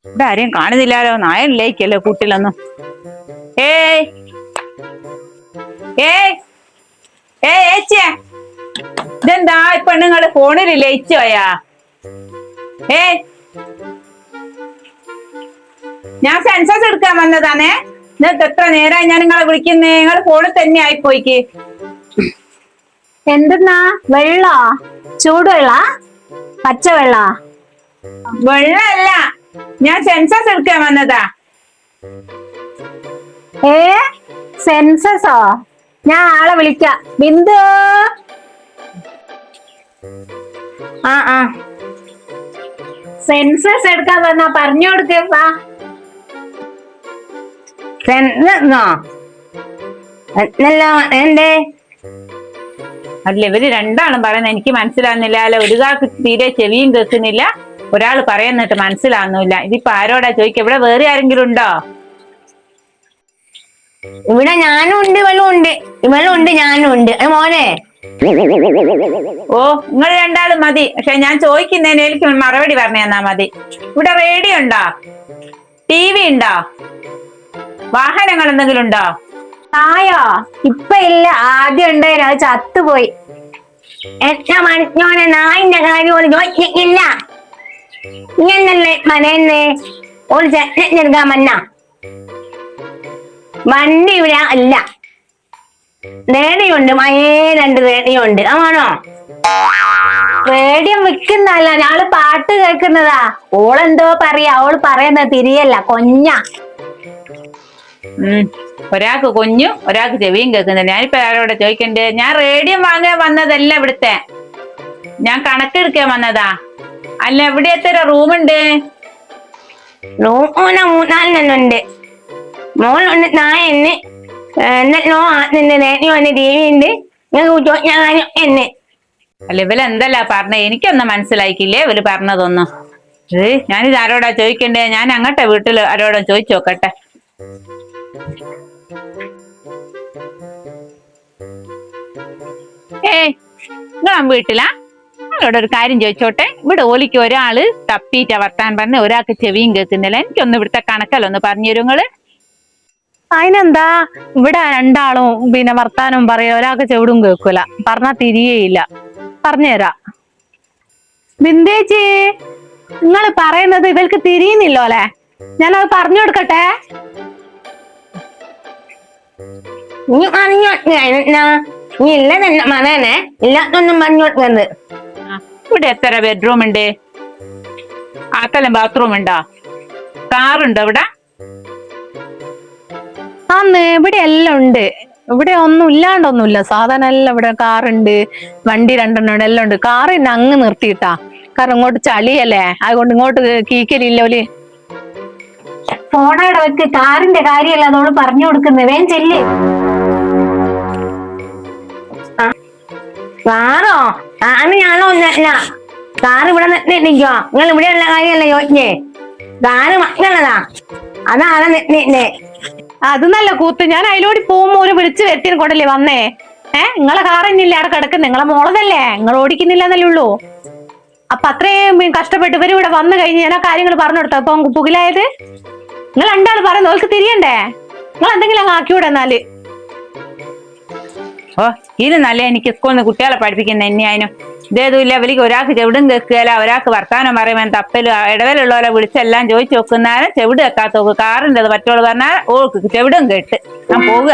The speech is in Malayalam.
ഇവിടെ ആരെയും കാണുന്നില്ലാലോ, നായനില്ലേക്കല്ലോ കൂട്ടിലൊന്നും. ഏയ് ഏയ് ഏയ് ഏച്ചിയ, ഇതെന്താ പെണ്ണുങ്ങള് ഫോണിൽ ലയിച്ചോയാ? ഏയ്, ഞാൻ സെൻസസ് എടുക്കാൻ വന്നതാണേ. എന്നിട്ട് എത്ര നേരമായി ഞാൻ നിങ്ങളെ വിളിക്കുന്നേ, നിങ്ങൾ ഫോണിൽ തന്നെ ആയിപ്പോയിക്ക്. എന്തെന്നാ വെള്ളോ? ചൂടുവെള്ള? പച്ചവെള്ള? വെള്ളല്ല, ഞാൻ സെൻസസ് എടുക്കാൻ വന്നതാ. സെൻസസോ? ഞാൻ ആളെ വിളിക്കാം. ബിന്ദു. ആ സെൻസസ് എടുക്കാൻ വന്നാ പറഞ്ഞു കൊടുക്കാ. എന്തേ? അല്ല, ഇവര് രണ്ടാളും പറയുന്നത് എനിക്ക് മനസ്സിലാവുന്നില്ല. അല്ല, ഒരാൾക്ക് തീരെ ചെവിയും കേൾക്കുന്നില്ല, ഒരാൾ പറയുന്നിട്ട് മനസ്സിലാവുന്നില്ല. ഇതിപ്പോ ആരോടാ ചോദിക്കുക? ഇവിടെ വേറെ ആരെങ്കിലും ഉണ്ടോ? ഇവിടെ ഞാനും ഉണ്ട്, ഇവളും ഉണ്ട്. ഇവളും ഉണ്ട്, ഞാനും ഉണ്ട്. മോനെ, ഓ, നിങ്ങൾ രണ്ടാളും മതി. പക്ഷെ ഞാൻ ചോദിക്കുന്നതിന് എനിക്ക് മറുപടി പറഞ്ഞു തന്നാ മതി. ഇവിടെ റേഡിയോ ഉണ്ടോ? TV ഉണ്ടോ? വാഹനങ്ങൾ എന്തെങ്കിലും ഉണ്ടോ? ആയോ? ഇപ്പൊ ഇല്ല, ആദ്യം ഉണ്ടായിരുന്നു, അത് ചത്തുപോയി. എത്ര മണിക്കോനെ നായിന്റെ കാര്യം ഒരു ചോദിക്കില്ല. ഇങ്ങനല്ലേ മനേന്ന് ഒരു ചെറുക്കാൻ മന്ന വണ്ടി ഇവിടെ അല്ല. റേഡിയുണ്ട്, മയേ 2 റേഡിയുണ്ട്. ആണോ? റേഡിയം വിൽക്കുന്നല്ല, ഞാള് പാട്ട് കേൾക്കുന്നതാ. ഓളെന്തോ പറയാ, ഓള് പറയുന്നത് തിരിയല്ല, കൊഞ്ഞ. ഒരാൾക്ക് കുഞ്ഞു, ഒരാൾക്ക് ചെവിയും കേൾക്കുന്നില്ല. ഞാനിപ്പോ ആരോടെ ചോദിക്കണ്ടേ? ഞാൻ റേഡിയോ വാങ്ങാൻ വന്നതല്ല ഇവിടുത്തെ, ഞാൻ കണക്കെടുക്കാൻ വന്നതാ. അല്ല, ഇവിടെ എത്ര റൂമുണ്ട്? റൂമൂന 3-4 മോളുണ്ട്, നായന്ന് എന്നോ റേഡിയോ ഉണ്ട്, TV ഉണ്ട്. എന്നെ അല്ല, ഇവല് എന്തല്ല പറഞ്ഞേ? എനിക്കൊന്നും മനസ്സിലായിക്കില്ലേ ഇവര് പറഞ്ഞതൊന്നും. ഞാനിത് ആരോടാ ചോദിക്കണ്ടേ? ഞാൻ അങ്ങട്ടെ വീട്ടിൽ ആരോടും ചോദിച്ചു നോക്കട്ടെ. നിങ്ങൾ വീട്ടിലാ? നിങ്ങളോട് ഒരു കാര്യം ചോദിച്ചോട്ടെ. ഇവിടെ ഓലിക്ക് ഒരാള് തപ്പീറ്റ വർത്താൻ പറഞ്ഞ, ഒരാൾക്ക് ചെവിയും കേൾക്കുന്നില്ല. എനിക്കൊന്ന് ഇവിടുത്തെ കണക്കല്ലൊന്ന് പറഞ്ഞു തരും നിങ്ങള്? അതിനെന്താ, ഇവിടെ രണ്ടാളും പിന്നെ വർത്താനം പറയാ, ഒരാൾക്ക് ചെവിടും കേൾക്കൂല, പറഞ്ഞാ തിരിയേയില്ല. പറഞ്ഞുതരാ. ബിന്ദേച്ചി, നിങ്ങൾ പറയുന്നത് ഇവർക്ക് തിരിയുന്നില്ലോ അല്ലെ? ഞാനത് പറഞ്ഞു കൊടുക്കട്ടെ? നീ പറഞ്ഞു നീ ഇല്ല തന്നെ മനേനെ, ഇല്ലാത്തൊന്നും പറഞ്ഞു കൊടുക്കുന്നത്. ഇവിടെ എത്ര ബെഡ്റൂം ഉണ്ട്? ആക്കെല്ലാം ബാത്റൂം ഉണ്ടോ? കാറുണ്ടോ ഇവിടെ? ഇവിടെ എല്ലാം ഉണ്ട്. ഇവിടെ ഒന്നും ഇല്ലാണ്ടൊന്നുമില്ല, സാധനം എല്ലാം. ഇവിടെ കാറുണ്ട്, വണ്ടി 2 എല്ലാം ഉണ്ട്. കാറ് പിന്നെ അങ്ങ് നിർത്തിയിട്ടാ, കാരണം ഇങ്ങോട്ട് ചളിയല്ലേ, അതുകൊണ്ട് ഇങ്ങോട്ട് കീക്കലില്ല. ഓല് ഫോണയുടെ വെക്ക്, കാറിന്റെ കാര്യമല്ല അതോട് പറഞ്ഞു കൊടുക്കുന്നത്. വേം ചെല്ല്. കാറോ? ആണ് ഞാനോ? ഒന്നല്ല, കാറ് ഇവിടെ നിന്നിക്കോ. നിങ്ങൾ ഇവിടെയുള്ള കാര്യമല്ല ചോദിച്ചേ, കാറ് മക്കളതാ, അതാണ് നിന്നെ. അത് നല്ല കൂത്ത്. ഞാൻ അതിലൂടെ പോകുമ്പോ ഒരു വിളിച്ചു വരുത്തിന് കൊണ്ടല്ലേ വന്നേ. നിങ്ങളെ കാറിന്നില്ല അവിടെ കിടക്കുന്നത്, നിങ്ങളെ മോളതല്ലേ, നിങ്ങൾ ഓടിക്കുന്നില്ല എന്നല്ലേ ഉള്ളൂ. അപ്പൊ അത്രയും കഷ്ടപ്പെട്ട് ഇവര് ഇവിടെ വന്നു കഴിഞ്ഞ് ഞാൻ ആ കാര്യങ്ങൾ പറഞ്ഞു കൊടുത്തു. അപ്പൊ പുകിലായത് നിങ്ങൾ രണ്ടാൾ പറയുന്നത് ഓൾക്ക് തിരിയണ്ടേ? നിങ്ങൾ എന്തെങ്കിലും അങ്ങ് ആക്കിയൂടെ എന്നാല്. ഓ, ഇത് നല്ല എനിക്ക് സ്കൂളിൽ നിന്ന് കുട്ടികളെ പഠിപ്പിക്കുന്ന തന്നെയായിരുന്നു. ഇതേതുമില്ല, അവർക്ക് ഒരാൾക്ക് ചെവിടും കേൾക്കുകയില്ല, ഒരാൾക്ക് വർത്താനം പറയുമ്പോൾ തപ്പലും ഇടവേലുള്ളവരെ വിളിച്ചെല്ലാം ചോദിച്ചു നോക്കുന്നാലും ചെവിട് വെക്കാത്ത നോക്ക്. കാറിൻ്റെത് പറ്റോളൂ പറഞ്ഞാൽ ഓൾക്ക് ചെവിടും കേട്ട് ഞാൻ പോവുക.